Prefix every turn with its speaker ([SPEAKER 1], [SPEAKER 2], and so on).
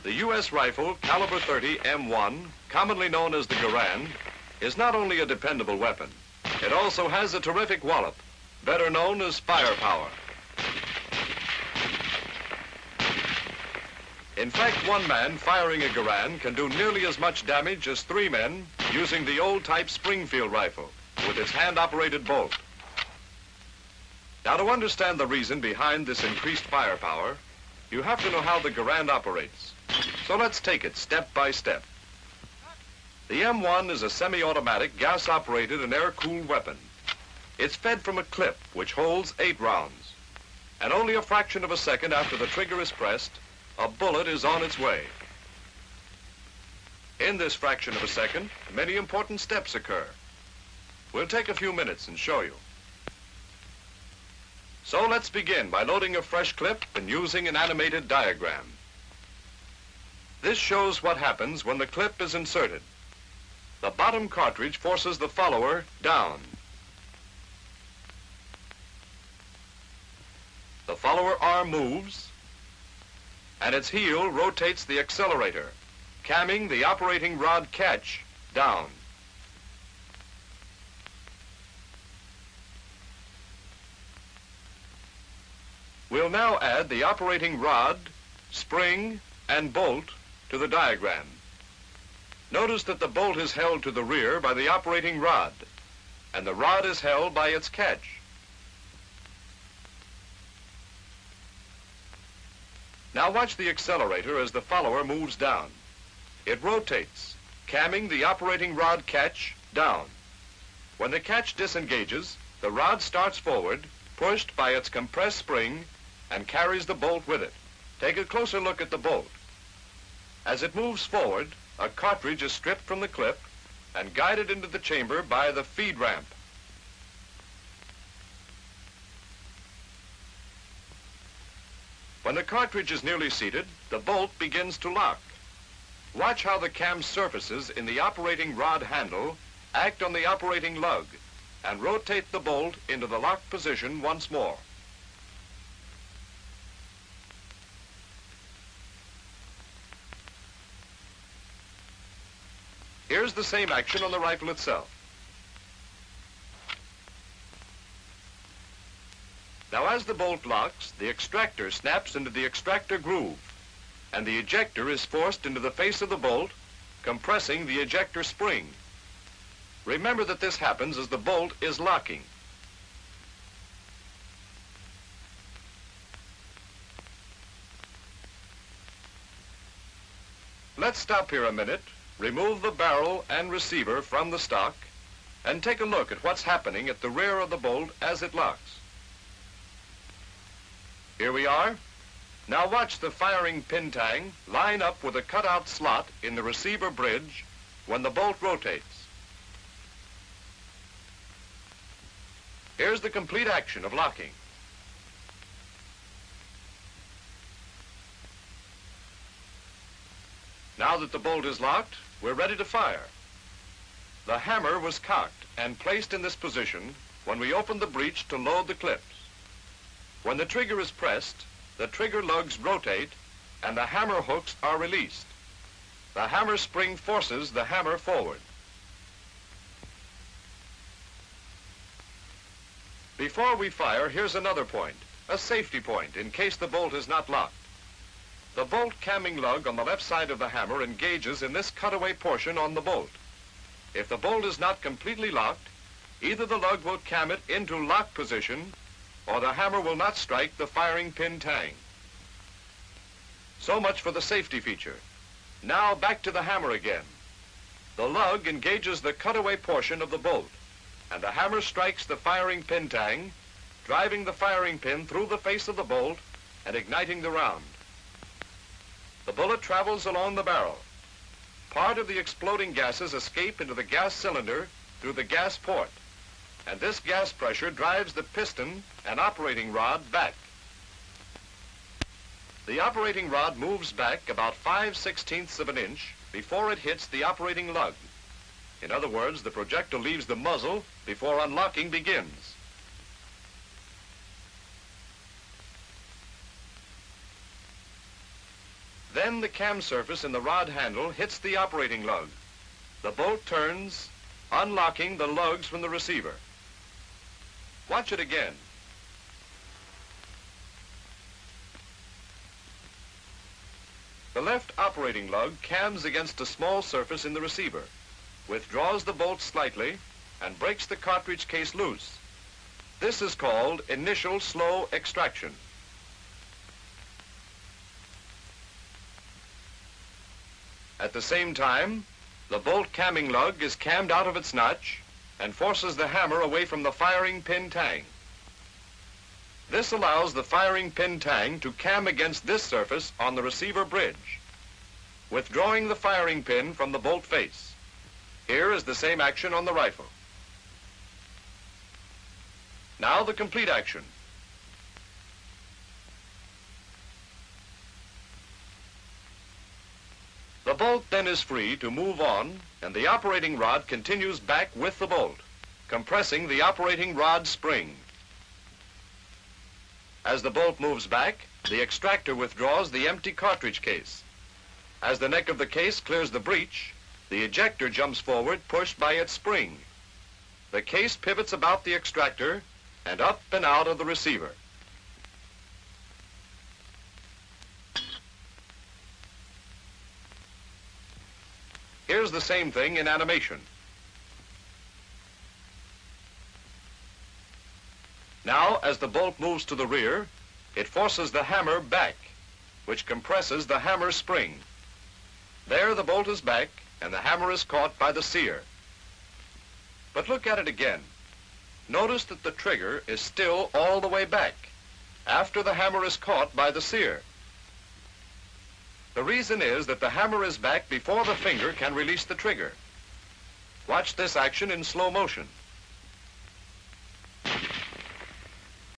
[SPEAKER 1] The U.S. rifle caliber .30 M1, commonly known as the Garand, is not only a dependable weapon, it also has a terrific wallop, better known as firepower. In fact, one man firing a Garand can do nearly as much damage as 3 men using the old type Springfield rifle with its hand-operated bolt. Now, to understand the reason behind this increased firepower, you have to know how the Garand operates. So let's take it step by step. The M1 is a semi-automatic, gas-operated and air-cooled weapon. It's fed from a clip which holds 8 rounds. And only a fraction of a second after the trigger is pressed, a bullet is on its way. In this fraction of a second, many important steps occur. We'll take a few minutes and show you. So let's begin by loading a fresh clip and using an animated diagram. This shows what happens when the clip is inserted. The bottom cartridge forces the follower down. The follower arm moves, and its heel rotates the accelerator, camming the operating rod catch down. We'll now add the operating rod, spring, and bolt to the diagram. Notice that the bolt is held to the rear by the operating rod, and the rod is held by its catch. Now watch the accelerator as the follower moves down. It rotates, camming the operating rod catch down. When the catch disengages, the rod starts forward, pushed by its compressed spring, and carries the bolt with it. Take a closer look at the bolt. As it moves forward, a cartridge is stripped from the clip and guided into the chamber by the feed ramp. When the cartridge is nearly seated, the bolt begins to lock. Watch how the cam surfaces in the operating rod handle act on the operating lug and rotate the bolt into the locked position once more. Here's the same action on the rifle itself. Now, as the bolt locks, the extractor snaps into the extractor groove, and the ejector is forced into the face of the bolt, compressing the ejector spring. Remember that this happens as the bolt is locking. Let's stop here a minute, remove the barrel and receiver from the stock, and take a look at what's happening at the rear of the bolt as it locks. Here we are. Now watch the firing pin tang line up with a cutout slot in the receiver bridge when the bolt rotates. Here's the complete action of locking. Now that the bolt is locked, we're ready to fire. The hammer was cocked and placed in this position when we opened the breech to load the clips. When the trigger is pressed, the trigger lugs rotate and the hammer hooks are released. The hammer spring forces the hammer forward. Before we fire, here's another point, a safety point in case the bolt is not locked. The bolt camming lug on the left side of the hammer engages in this cutaway portion on the bolt. If the bolt is not completely locked, either the lug will cam it into lock position or the hammer will not strike the firing pin tang. So much for the safety feature. Now back to the hammer again. The lug engages the cutaway portion of the bolt, and the hammer strikes the firing pin tang, driving the firing pin through the face of the bolt and igniting the round. The bullet travels along the barrel. Part of the exploding gases escape into the gas cylinder through the gas port, and this gas pressure drives the piston and operating rod back. The operating rod moves back about 5/16 of an inch before it hits the operating lug. In other words, the projectile leaves the muzzle before unlocking begins. Then the cam surface in the rod handle hits the operating lug. The bolt turns, unlocking the lugs from the receiver. Watch it again. The left operating lug cams against a small surface in the receiver, withdraws the bolt slightly, and breaks the cartridge case loose. This is called initial slow extraction. At the same time, the bolt camming lug is cammed out of its notch and forces the hammer away from the firing pin tang. This allows the firing pin tang to cam against this surface on the receiver bridge, withdrawing the firing pin from the bolt face. Here is the same action on the rifle. Now the complete action. The bolt then is free to move on, and the operating rod continues back with the bolt, compressing the operating rod spring. As the bolt moves back, the extractor withdraws the empty cartridge case. As the neck of the case clears the breech, the ejector jumps forward, pushed by its spring. The case pivots about the extractor and up and out of the receiver. Here's the same thing in animation. Now, as the bolt moves to the rear, it forces the hammer back, which compresses the hammer spring. There the bolt is back, and the hammer is caught by the sear. But look at it again. Notice that the trigger is still all the way back, after the hammer is caught by the sear. The reason is that the hammer is back before the finger can release the trigger. Watch this action in slow motion.